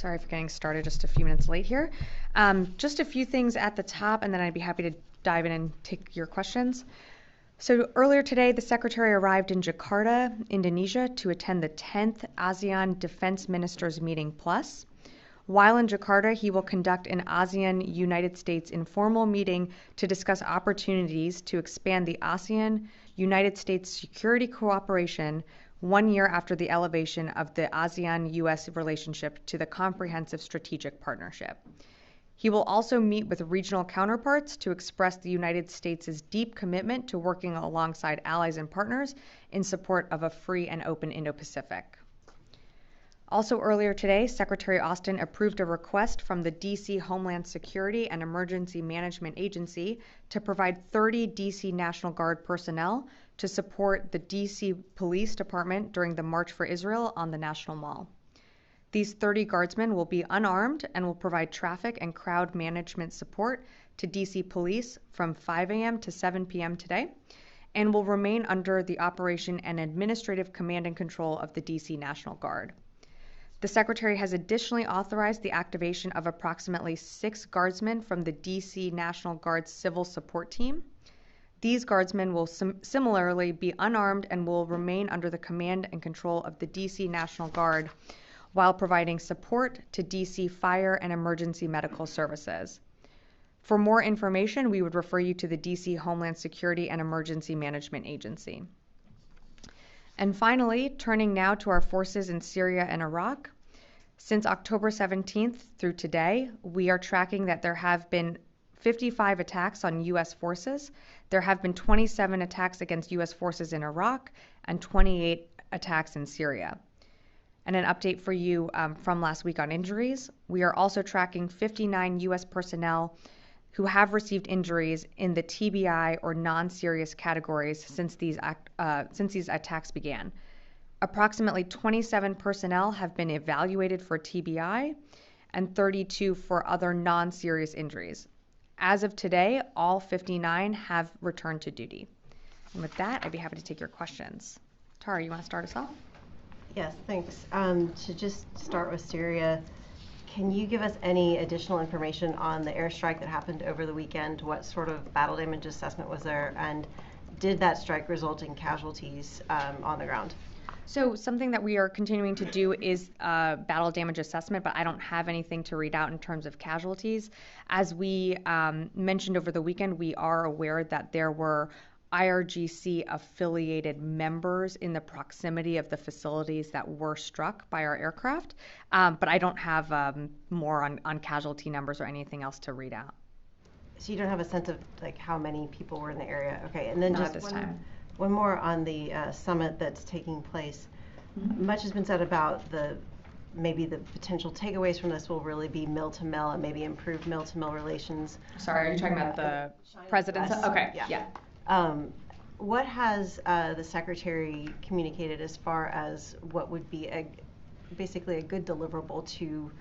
Sorry for getting started just a few minutes late here. Just a few things at the top, and then I'd be happy to dive in and take your questions. So earlier today, the Secretary arrived in Jakarta, Indonesia, to attend the 10th ASEAN Defense Ministers Meeting Plus. While in Jakarta, he will conduct an ASEAN-United States informal meeting to discuss opportunities to expand the ASEAN-United States security cooperation 1 year after the elevation of the ASEAN-US relationship to the Comprehensive Strategic Partnership. He will also meet with regional counterparts to express the United States' deep commitment to working alongside allies and partners in support of a free and open Indo-Pacific. Also earlier today, Secretary Austin approved a request from the D.C. Homeland Security and Emergency Management Agency to provide 30 D.C. National Guard personnel to support the D.C. Police Department during the March for Israel on the National Mall. These 30 guardsmen will be unarmed and will provide traffic and crowd management support to D.C. police from 5 a.m. to 7 p.m. today, and will remain under the operation and administrative command and control of the D.C. National Guard. The Secretary has additionally authorized the activation of approximately 6 guardsmen from the D.C. National Guard's Civil Support Team. These guardsmen will similarly be unarmed and will remain under the command and control of the D.C. National Guard while providing support to D.C. fire and emergency medical services. For more information, we would refer you to the D.C. Homeland Security and Emergency Management Agency. And finally, turning now to our forces in Syria and Iraq. Since October 17th through today, we are tracking that there have been 55 attacks on U.S. forces. There have been 27 attacks against U.S. forces in Iraq and 28 attacks in Syria. And an update for you from last week on injuries. We are also tracking 59 U.S. personnel who have received injuries in the TBI or non-serious categories since these attacks began. Approximately 27 personnel have been evaluated for TBI and 32 for other non-serious injuries. As of today, all 59 have returned to duty. And with that, I'd be happy to take your questions. Tara, you want to start us off? Yes, thanks. To just start with Syria, can you give us any additional information on the airstrike that happened over the weekend? What sort of battle damage assessment was there? And did that strike result in casualties on the ground? So something that we are continuing to do is battle damage assessment, but I don't have anything to read out in terms of casualties. As we mentioned over the weekend, we are aware that there were IRGC affiliated members in the proximity of the facilities that were struck by our aircraft, but I don't have more on casualty numbers or anything else to read out. So you don't have a sense of like how many people were in the area? Okay, and then Not just one more on the summit that's taking place. Mm-hmm. Much has been said about maybe the potential takeaways from this will really be mill-to-mill and maybe improve mill-to-mill relations. Sorry, are you talking about the president's? Okay, yeah. What has the Secretary communicated as far as what would be basically a good deliverable to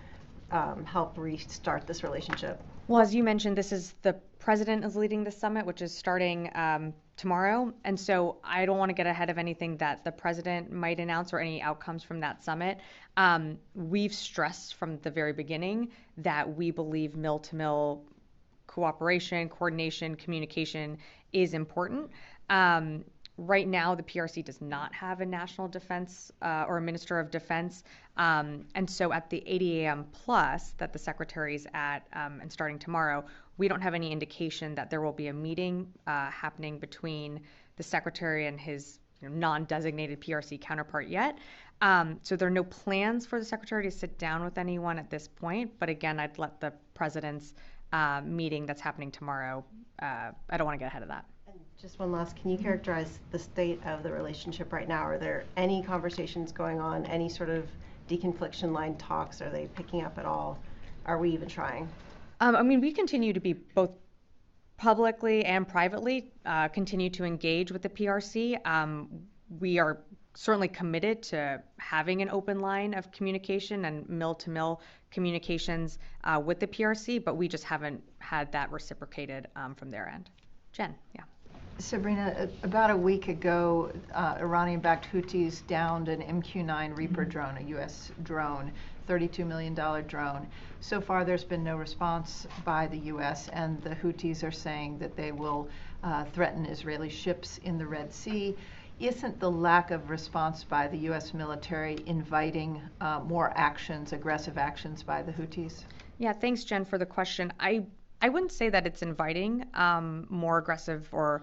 help restart this relationship? Well, as you mentioned, the president is leading the summit, which is starting tomorrow. And so I don't want to get ahead of anything that the president might announce or any outcomes from that summit. We've stressed from the very beginning that we believe mill-to-mill cooperation, coordination, communication is important. Right now, the PRC does not have a national defense or a minister of defense. And so at the 8 a.m. plus that the secretary's at and starting tomorrow, we don't have any indication that there will be a meeting happening between the secretary and his non-designated PRC counterpart yet. So there are no plans for the secretary to sit down with anyone at this point. But again, I'd let the president's meeting that's happening tomorrow, I don't want to get ahead of that. Just one last, can you characterize the state of the relationship right now? Are there any conversations going on, any sort of deconfliction line talks? Are they picking up at all? Are we even trying? We continue to be both publicly and privately continue to engage with the PRC. We are certainly committed to having an open line of communication and mill-to-mill communications with the PRC, but we just haven't had that reciprocated from their end. Jen, yeah. Sabrina, about a week ago, Iranian-backed Houthis downed an MQ9 Reaper drone, a U.S. drone. $32 million drone. So far, there's been no response by the U.S., and the Houthis are saying that they will threaten Israeli ships in the Red Sea. Isn't the lack of response by the U.S. military inviting more actions, aggressive actions by the Houthis? Yeah, thanks, Jen, for the question. I wouldn't say that it's inviting more aggressive or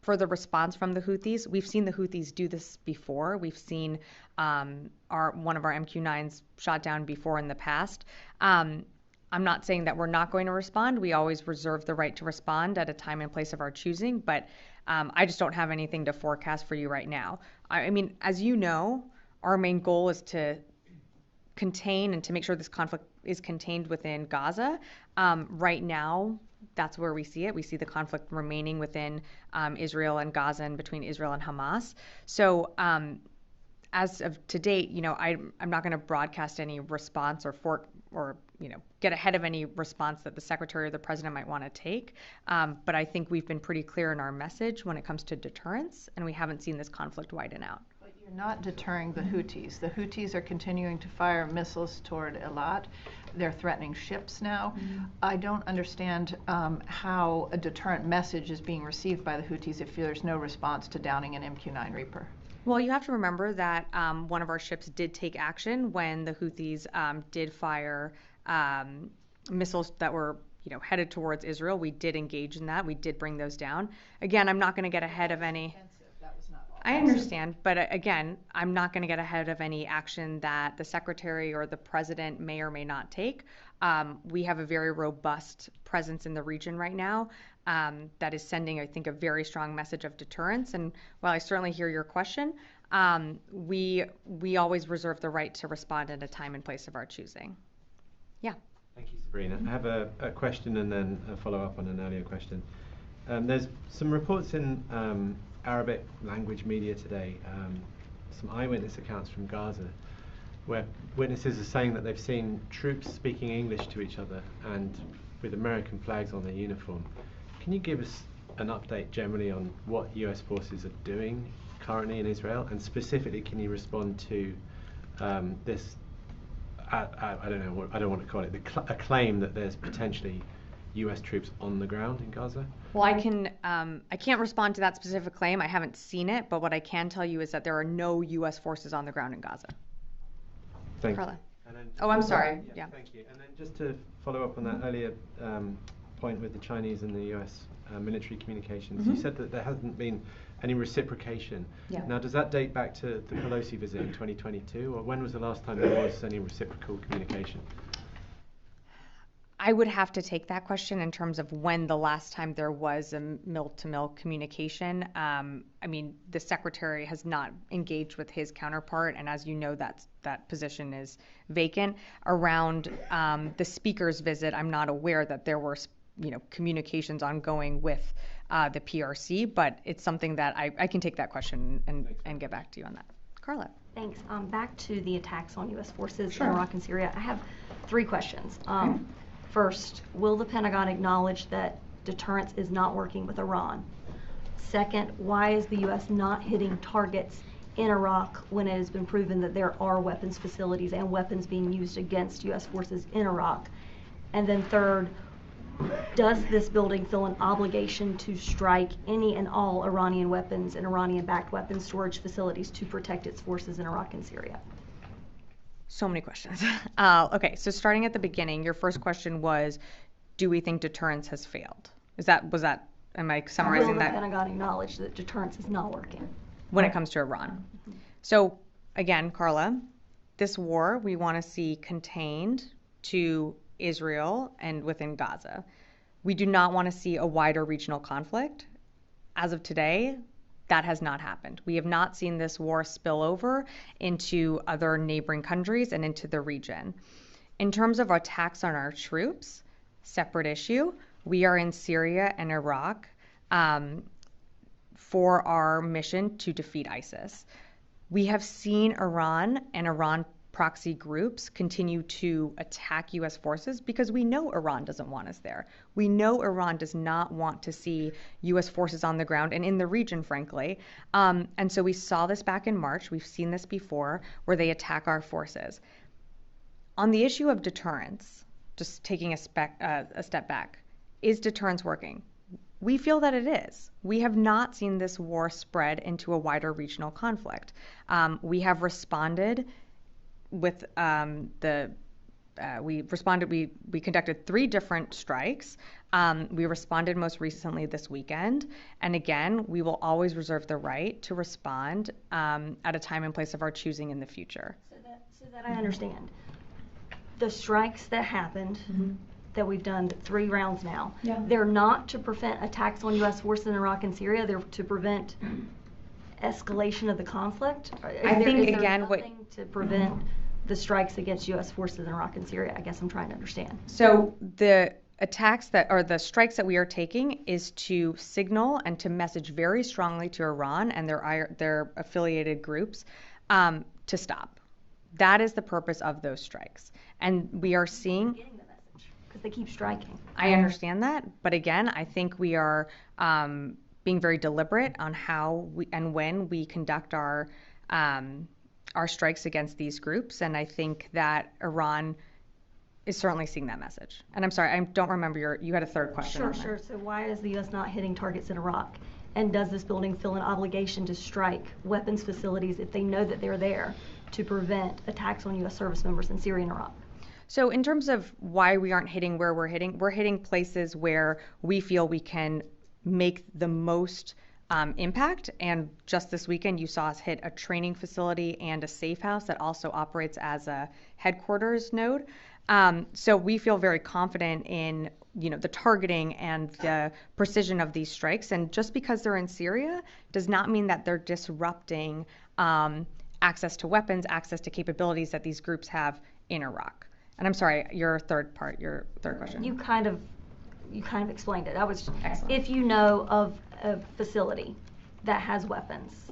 further response from the Houthis. We've seen the Houthis do this before. We've seen one of our MQ9s shot down before in the past. I'm not saying that we're not going to respond. We always reserve the right to respond at a time and place of our choosing, but I just don't have anything to forecast for you right now. I mean, as you know, our main goal is to contain and to make sure this conflict is contained within Gaza. Right now, that's where we see it. We see the conflict remaining within Israel and Gaza and between Israel and Hamas. So as of to date, I'm not going to broadcast any response or get ahead of any response that the secretary or the president might want to take. But I think we've been pretty clear in our message when it comes to deterrence, and we haven't seen this conflict widen out. But you're not deterring the Houthis. The Houthis are continuing to fire missiles toward Eilat. They're threatening ships now. I don't understand how a deterrent message is being received by the Houthis if there's no response to downing an MQ9 Reaper. Well, you have to remember that one of our ships did take action when the Houthis did fire missiles that were headed towards Israel. We did engage in that. We did bring those down. Again, I'm not going to get ahead of any. I understand, but again, I'm not going to get ahead of any action that the secretary or the president may or may not take. We have a very robust presence in the region right now that is sending, I think, a very strong message of deterrence. And while I certainly hear your question, we always reserve the right to respond at a time and place of our choosing. Yeah. Thank you, Sabrina. I have a question and then a follow-up on an earlier question. There's some reports in Arabic language media today, some eyewitness accounts from Gaza, where witnesses are saying that they've seen troops speaking English to each other and with American flags on their uniform. Can you give us an update generally on what US forces are doing currently in Israel, and specifically can you respond to this, I don't want to call it, a claim that there's potentially US troops on the ground in Gaza? Well, I can't respond to that specific claim. I haven't seen it, but what I can tell you is that there are no US forces on the ground in Gaza. Thank Carla. you. Oh, I'm sorry. Yeah. Thank you. And then just to follow up on that earlier point with the Chinese and the US military communications, you said that there hasn't been any reciprocation. Yeah. Now, does that date back to the Pelosi visit in 2022, or when was the last time there was any reciprocal communication? I would have to take that question in terms of when the last time there was a mill-to-mill communication. I mean, the secretary has not engaged with his counterpart, and as you know, that position is vacant. Around the speaker's visit, I'm not aware that there were communications ongoing with the PRC, but it's something that I can take that question and get back to you on that. Carla. Thanks. Back to the attacks on U.S. forces Sure. in Iraq and Syria. I have 3 questions. Okay. First, will the Pentagon acknowledge that deterrence is not working with Iran? Second, why is the U.S. not hitting targets in Iraq when it has been proven that there are weapons facilities and weapons being used against U.S. forces in Iraq? And then third, does this building feel an obligation to strike any and all Iranian weapons and Iranian-backed weapons storage facilities to protect its forces in Iraq and Syria? So many questions. Okay, so starting at the beginning, your first question was, do we think deterrence has failed? Am I summarizing Will that? the Pentagon acknowledge that deterrence is not working? When it comes to Iran. So again, Carla, this war we want to see contained to Israel and within Gaza. We do not want to see a wider regional conflict. As of today, that has not happened. We have not seen this war spill over into other neighboring countries and into the region. In terms of attacks on our troops, separate issue, we are in Syria and Iraq for our mission to defeat ISIS. We have seen Iran and Iran proxy groups continue to attack U.S. forces because we know Iran doesn't want us there. We know Iran does not want to see U.S. forces on the ground and in the region, frankly. And so we saw this back in March. We've seen this before where they attack our forces. On the issue of deterrence, just taking a step back, is deterrence working? We feel that it is. We have not seen this war spread into a wider regional conflict. We have responded with we conducted 3 different strikes. We responded most recently this weekend. And again, we will always reserve the right to respond at a time and place of our choosing in the future. So that I understand. The strikes that happened, that we've done 3 rounds now, they're not to prevent attacks on U.S. forces in Iraq and Syria. They're to prevent escalation of the conflict. I think, again, nothing to prevent the strikes against U.S. forces in Iraq and Syria? I guess I'm trying to understand. So the the strikes that we are taking is to signal and to message very strongly to Iran and their affiliated groups to stop. That is the purpose of those strikes. And we are seeing... Getting the message, because they keep striking. I understand that, but again, I think we are being very deliberate on how and when we conduct our strikes against these groups, and I think that Iran is certainly seeing that message. And I'm sorry, I don't remember you had a third question on that. Sure. So why is the U.S. not hitting targets in Iraq? And does this building feel an obligation to strike weapons facilities if they know that they're there to prevent attacks on U.S. service members in Syria and Iraq? So in terms of why we aren't hitting where we're hitting places where we feel we can make the most impact. And just this weekend, you saw us hit a training facility and a safe house that also operates as a headquarters node. So we feel very confident in the targeting and the precision of these strikes. And just because they're in Syria does not mean that they're disrupting access to weapons, access to capabilities that these groups have in Iraq. And I'm sorry, your third question. You kind of explained it. Excellent. If you know of a facility that has weapons,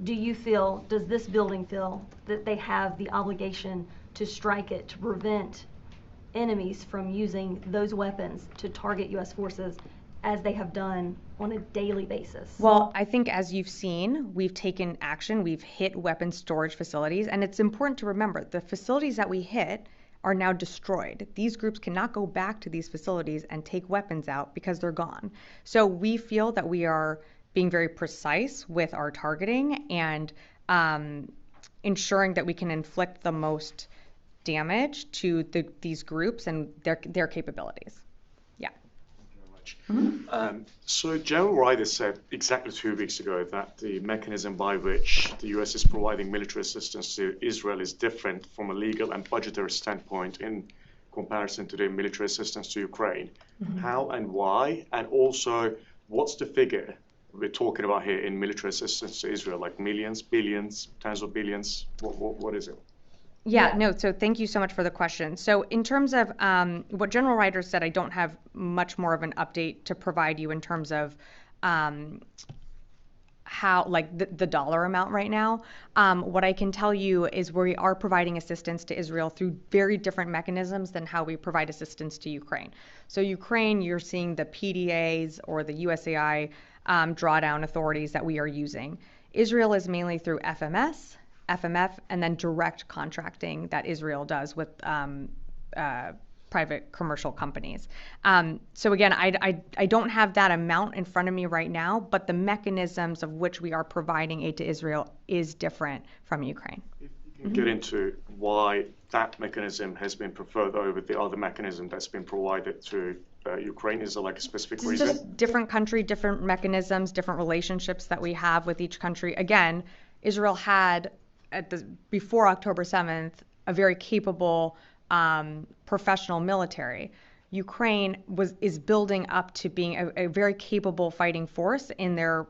does this building feel that they have the obligation to strike it to prevent enemies from using those weapons to target U.S. forces as they have done on a daily basis? Well, I think as you've seen, we've taken action. We've hit weapons storage facilities, and it's important to remember the facilities that we hit are now destroyed. These groups cannot go back to these facilities and take weapons out because they're gone. So we feel that we are being very precise with our targeting and ensuring that we can inflict the most damage to these groups and their capabilities. Yeah. So General Ryder said exactly 2 weeks ago that the mechanism by which the U.S. is providing military assistance to Israel is different from a legal and budgetary standpoint in comparison to the military assistance to Ukraine. How and why? And also, what's the figure we're talking about here in military assistance to Israel? Like millions, billions, tens of billions? What is it? Yeah, no, so thank you so much for the question. So in terms of what General Ryder said, I don't have much more of an update to provide you in terms of how, like the dollar amount right now. What I can tell you is we are providing assistance to Israel through very different mechanisms than how we provide assistance to Ukraine. So Ukraine, you're seeing the PDAs or the USAI drawdown authorities that we are using. Israel is mainly through FMS, FMF, and then direct contracting that Israel does with private commercial companies. So again, I don't have that amount in front of me right now, but the mechanisms of which we are providing aid to Israel is different from Ukraine. If you can get into why that mechanism has been preferred over the other mechanism that's been provided to Ukraine, is there like a specific reason? Just different country, different mechanisms, different relationships that we have with each country. Again, Israel had before October 7th, a very capable professional military. Ukraine is building up to being a very capable fighting force in their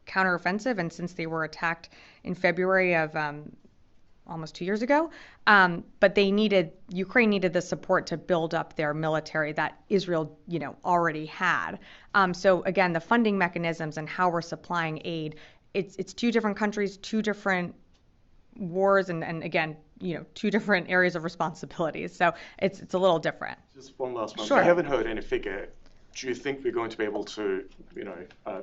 counteroffensive, and since they were attacked in February of almost 2 years ago, but Ukraine needed the support to build up their military that Israel already had. So again, the funding mechanisms and how we're supplying aid, it's 2 different countries, 2 different wars, and again, 2 different areas of responsibilities. So it's a little different. Just one last one. Sure. I haven't heard any figure. Do you think we're going to be able to,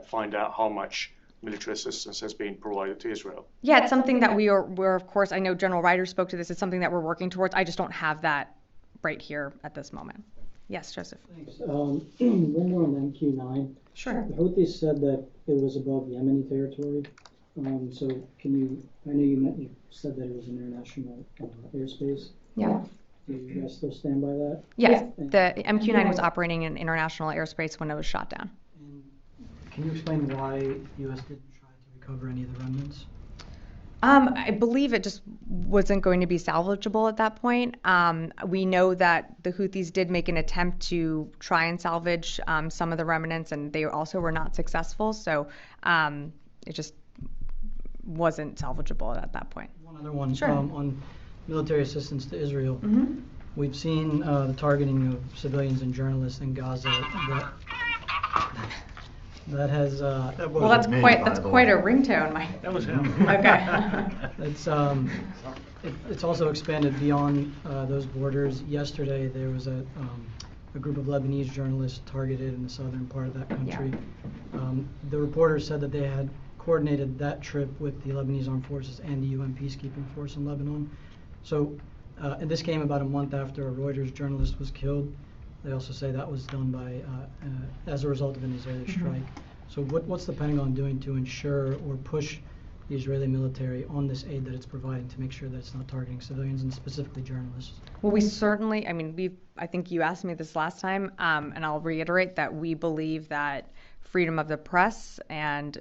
find out how much military assistance has been provided to Israel? Yeah, it's something that we're of course, I know General Ryder spoke to this, it's something that we're working towards. I just don't have that right here at this moment. Yes, Joseph. Thanks. One more on MQ9. Sure. The Houthis said that it was above Yemeni territory. So can you, I know you said that it was international airspace. Yeah. Do you guys still stand by that? Yes, the MQ9 was operating in international airspace when it was shot down. And can you explain why U.S. didn't try to recover any of the remnants? I believe it just wasn't going to be salvageable at that point. We know that the Houthis did make an attempt to try and salvage some of the remnants, and they also were not successful. So it just wasn't salvageable at that point. One other one. Sure. On military assistance to Israel. Mm-hmm. We've seen the targeting of civilians and journalists in Gaza. That has. Well, that's quite a ringtone, Mike. That was him. Okay. It's also expanded beyond those borders. Yesterday, there was a group of Lebanese journalists targeted in the southern part of that country. Yeah. The reporters said that they had coordinated that trip with the Lebanese Armed Forces and the UN peacekeeping force in Lebanon. So, and this came about a month after a Reuters journalist was killed. They also say that was done by as a result of an Israeli strike. So what's the Pentagon doing to ensure or push the Israeli military on this aid that it's providing to make sure that it's not targeting civilians and specifically journalists? Well, we certainly, I think you asked me this last time, and I'll reiterate that we believe that freedom of the press and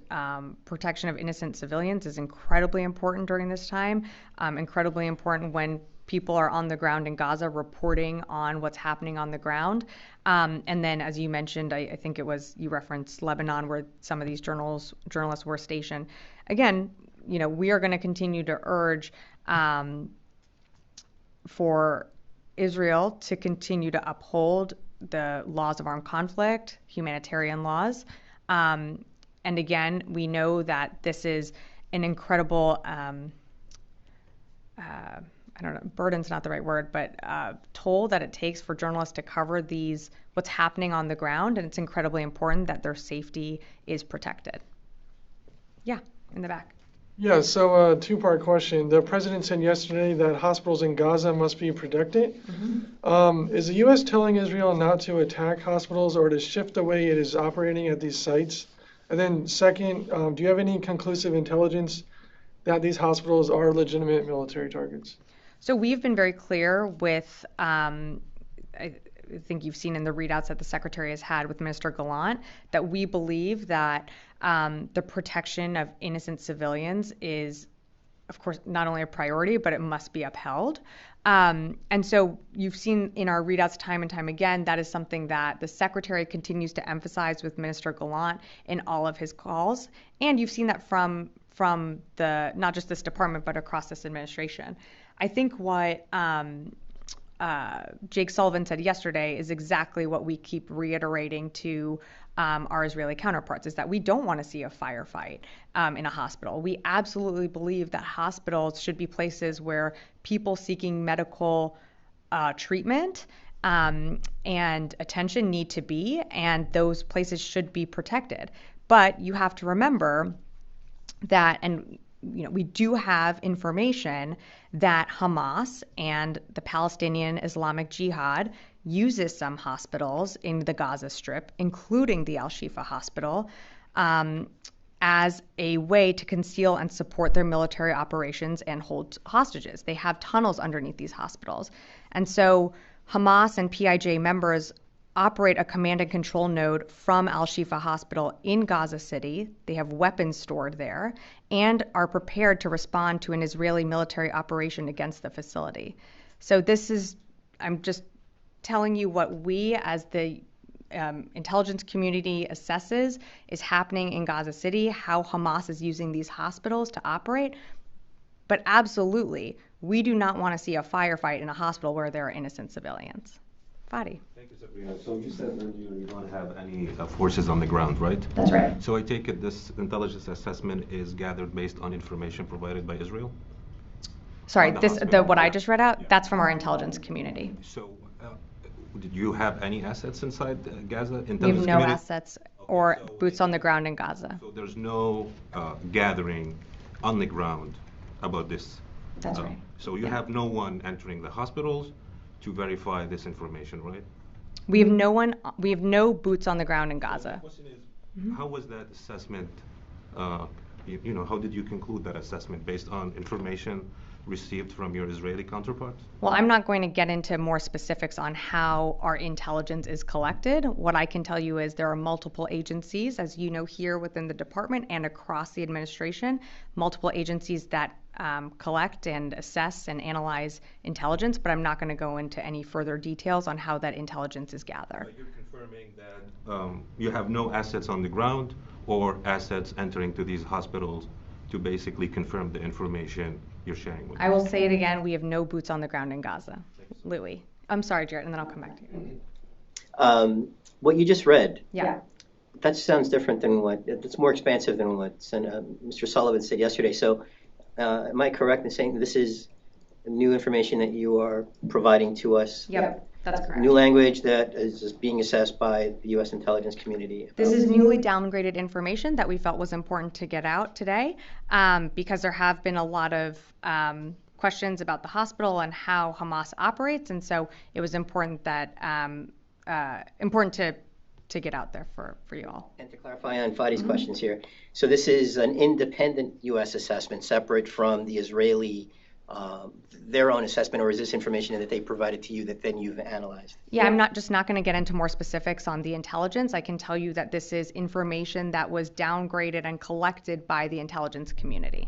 protection of innocent civilians is incredibly important during this time, incredibly important when people are on the ground in Gaza reporting on what's happening on the ground. And then, as you mentioned, I think it was, you referenced Lebanon, where some of these journalists were stationed. Again, we are going to continue to urge for Israel to continue to uphold the laws of armed conflict, humanitarian laws. And again, we know that this is an incredible, burden's not the right word, but toll that it takes for journalists to cover what's happening on the ground, and it's incredibly important that their safety is protected. Yeah, in the back. Yeah, so two-part question. The president said yesterday that hospitals in Gaza must be protected. Mm-hmm. Is the U.S. telling Israel not to attack hospitals or to shift the way it is operating at these sites? And then second, do you have any conclusive intelligence that these hospitals are legitimate military targets? So we've been very clear with, I think you've seen in the readouts that the Secretary has had with Minister Gallant, that we believe that the protection of innocent civilians is, of course, not only a priority, but it must be upheld. And so you've seen in our readouts time and time again, that is something that the Secretary continues to emphasize with Minister Gallant in all of his calls. And you've seen that from the, not just this department, but across this administration. I think what Jake Sullivan said yesterday is exactly what we keep reiterating to our Israeli counterparts, is that we don't want to see a firefight in a hospital. We absolutely believe that hospitals should be places where people seeking medical treatment and attention need to be, and those places should be protected. But you have to remember that, and we do have information that Hamas and the Palestinian Islamic Jihad uses some hospitals in the Gaza Strip, including the Al-Shifa Hospital, as a way to conceal and support their military operations and hold hostages. They have tunnels underneath these hospitals. And so Hamas and PIJ members operate a command and control node from Al-Shifa Hospital in Gaza City. They have weapons stored there and are prepared to respond to an Israeli military operation against the facility. So I'm just telling you what we as the intelligence community assesses is happening in Gaza City, how Hamas is using these hospitals to operate. But absolutely, we do not want to see a firefight in a hospital where there are innocent civilians. Fadi. Thank you, Sabrina. So you said earlier you don't have any forces on the ground, right? That's right. So I take it this intelligence assessment is gathered based on information provided by Israel? Sorry, what I just read out, that's from our intelligence community. So did you have any assets inside Gaza? We have no assets or So boots on the ground in Gaza. So there's no gathering on the ground about this. That's right. So you Yeah. have no one entering the hospitals to verify this information, right? We have no boots on the ground in So Gaza. the question is, how was that assessment, how did you conclude that assessment based on information received from your Israeli counterparts? Well, I'm not going to get into more specifics on how our intelligence is collected. What I can tell you is there are multiple agencies, as you know, here within the department and across the administration, multiple agencies that collect and assess and analyze intelligence, but I'm not going to go into any further details on how that intelligence is gathered. You're confirming that you have no assets on the ground or assets entering to these hospitals to basically confirm the information you're sharing with us. I will say it again, we have no boots on the ground in Gaza. Louis. I'm sorry, Jarrett, and then I'll come back to you. What you just read, Yeah. that sounds different than it's more expansive than what Mr. Sullivan said yesterday. So am I correct in saying this is new information that you are providing to us? Yep, that's correct. New language that is being assessed by the U.S. intelligence community? This is newly downgraded information that we felt was important to get out today because there have been a lot of questions about the hospital and how Hamas operates, and so it was important that to get out there for you all. And to clarify on Fadi's questions here, so this is an independent U.S. assessment separate from the Israeli, their own assessment, or is this information that they provided to you that then you've analyzed? Yeah, I'm not going to get into more specifics on the intelligence. I can tell you that this is information that was downgraded and collected by the intelligence community.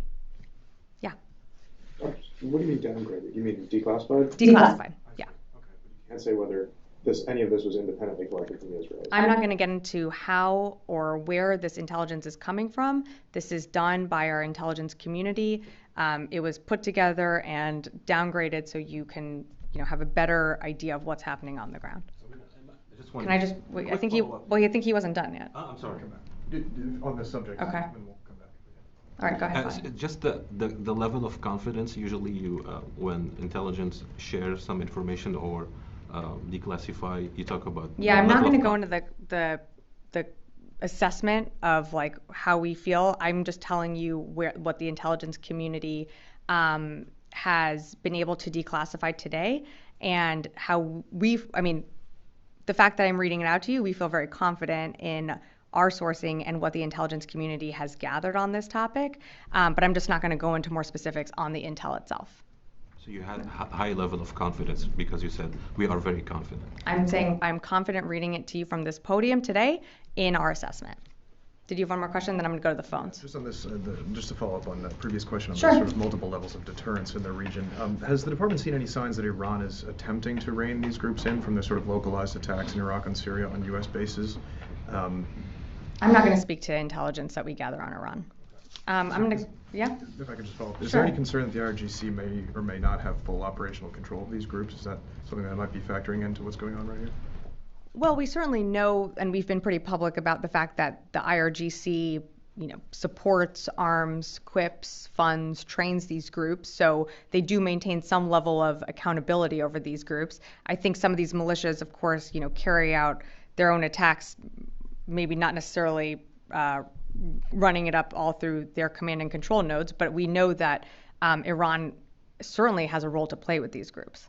Yeah. What do you mean downgraded? You mean declassified? Declassified, yeah. Okay, but you can't say whether any of this was independently collected from the Israelis. I'm not going to get into how or where this intelligence is coming from. This is done by our intelligence community. It was put together and downgraded so you can, have a better idea of what's happening on the ground. Can I just? Wait, I think he wasn't done yet. I'm sorry. On this subject. Okay. And we'll come back. All right, go ahead. Fadi. Just the level of confidence usually when intelligence shares some information or declassify, you talk about. Yeah, I'm not going to go into the assessment of like how we feel. I'm just telling you what the intelligence community has been able to declassify today, and how the fact that I'm reading it out to you, we feel very confident in our sourcing and what the intelligence community has gathered on this topic. But I'm just not going to go into more specifics on the intel itself. So you had a high level of confidence because you said we are very confident. I'm saying I'm confident reading it to you from this podium today in our assessment. Did you have one more question? Then I'm going to go to the phones. Just on this, just to follow up on the previous question on Sure. the sort of multiple levels of deterrence in the region, has the department seen any signs that Iran is attempting to rein these groups in from the sort of localized attacks in Iraq and Syria on U.S. bases? I'm not going to speak to intelligence that we gather on Iran. I'm going to, yeah? If I could just follow up, is Sure. there any concern that the IRGC may or may not have full operational control of these groups? Is that something that might be factoring into what's going on right here? Well, we certainly know, and we've been pretty public about the fact that the IRGC, supports, arms, equips, funds, trains these groups. So they do maintain some level of accountability over these groups. I think some of these militias, of course, carry out their own attacks, maybe not necessarily running it up all through their command and control nodes, but we know that Iran certainly has a role to play with these groups.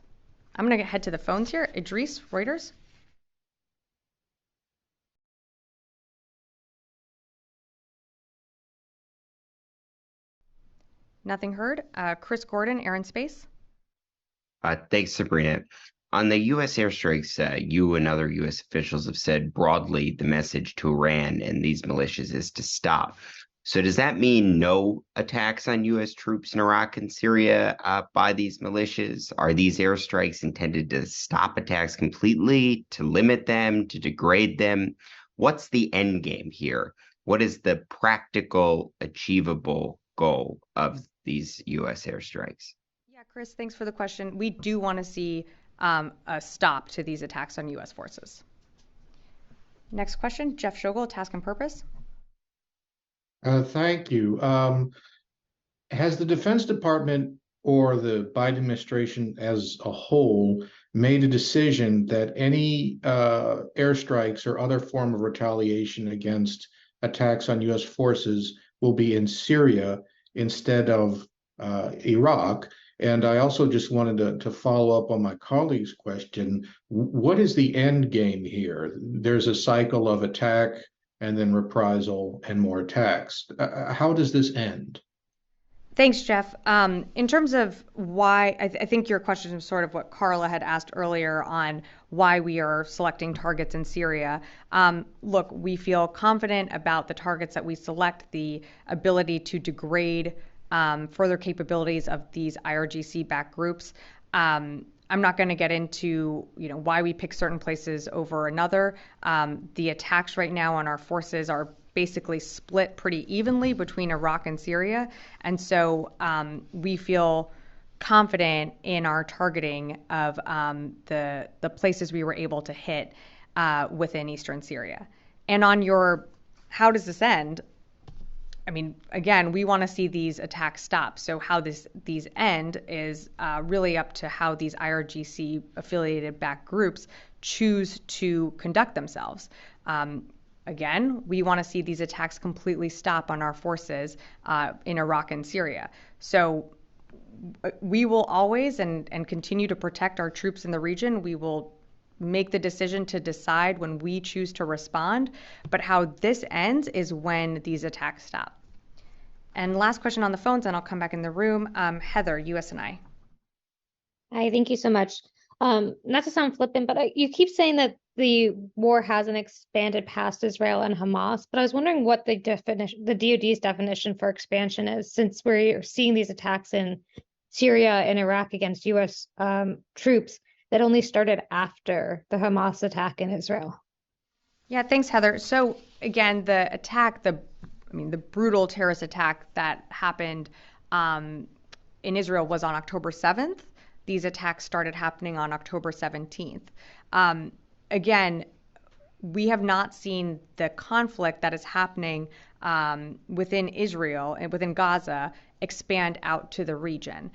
I'm going to head to the phones here. Idris, Reuters. Nothing heard. Chris Gordon, Air and Space. Thanks, Sabrina. On the U.S. airstrikes, you and other U.S. officials have said broadly the message to Iran and these militias is to stop. So does that mean no attacks on U.S. troops in Iraq and Syria by these militias? Are these airstrikes intended to stop attacks completely, to limit them, to degrade them? What's the end game here? What is the practical, achievable goal of these U.S. airstrikes? Yeah, Chris, thanks for the question. We do want to see a stop to these attacks on U.S. forces. Next question, Jeff Shogel, Task and Purpose. Thank you. Has the Defense Department or the Biden administration as a whole made a decision that any airstrikes or other form of retaliation against attacks on U.S. forces will be in Syria instead of Iraq. And I also just wanted to follow up on my colleague's question. What is the end game here? There's a cycle of attack and then reprisal and more attacks. How does this end? Thanks, Jeff. In terms of why, I think your question is sort of what Carla had asked earlier on why we are selecting targets in Syria. Look, we feel confident about the targets that we select, the ability to degrade further capabilities of these IRGC-backed groups. I'm not going to get into, why we pick certain places over another. The attacks right now on our forces are basically split pretty evenly between Iraq and Syria. And so we feel confident in our targeting of the places we were able to hit within eastern Syria. And on your, how does this end? I mean, again, we want to see these attacks stop. So how these end is really up to how these IRGC affiliated backed groups choose to conduct themselves. Again, we want to see these attacks completely stop on our forces in Iraq and Syria. So we will always and continue to protect our troops in the region. We will make the decision to decide when we choose to respond, but how this ends is when these attacks stop. And last question on the phones, and I'll come back in the room. Heather, USNI. Hi, thank you so much. Not to sound flippant, but you keep saying that the war hasn't expanded past Israel and Hamas, but I was wondering what the DoD's definition for expansion is, since we're seeing these attacks in Syria and Iraq against U.S. troops that only started after the Hamas attack in Israel. Yeah, thanks, Heather. So again, the attack, the brutal terrorist attack that happened in Israel was on October 7th. These attacks started happening on October 17th. Again, we have not seen the conflict that is happening within Israel and within Gaza expand out to the region.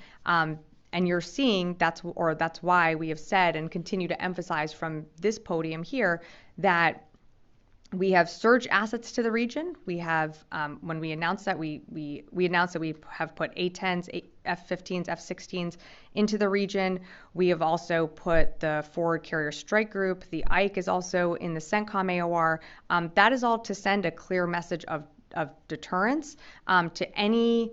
And you're seeing that's why we have said and continue to emphasize from this podium here that we have surge assets to the region. We have, when we announced that, we announced that we have put A-10s, F-15s, F-16s into the region. We have also put the Forward Carrier Strike Group. The IKE is also in the CENTCOM AOR. That is all to send a clear message of deterrence to any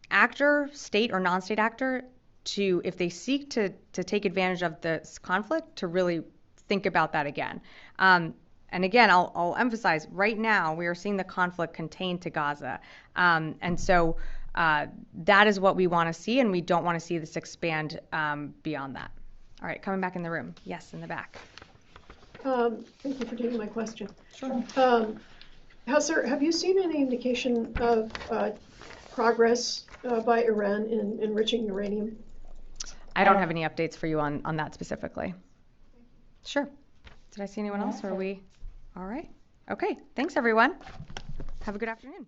actor, state or non-state actor, to, if they seek to take advantage of this conflict, to really think about that again. And again, I'll emphasize, right now we are seeing the conflict contained to Gaza. And so that is what we want to see, and we don't want to see this expand beyond that. All right, coming back in the room. Yes, in the back. Thank you for taking my question. Sure. Have you seen any indication of progress by Iran in enriching uranium? I don't have any updates for you on that specifically. Sure. Did I see anyone else, or are we all right? Okay, thanks everyone. Have a good afternoon.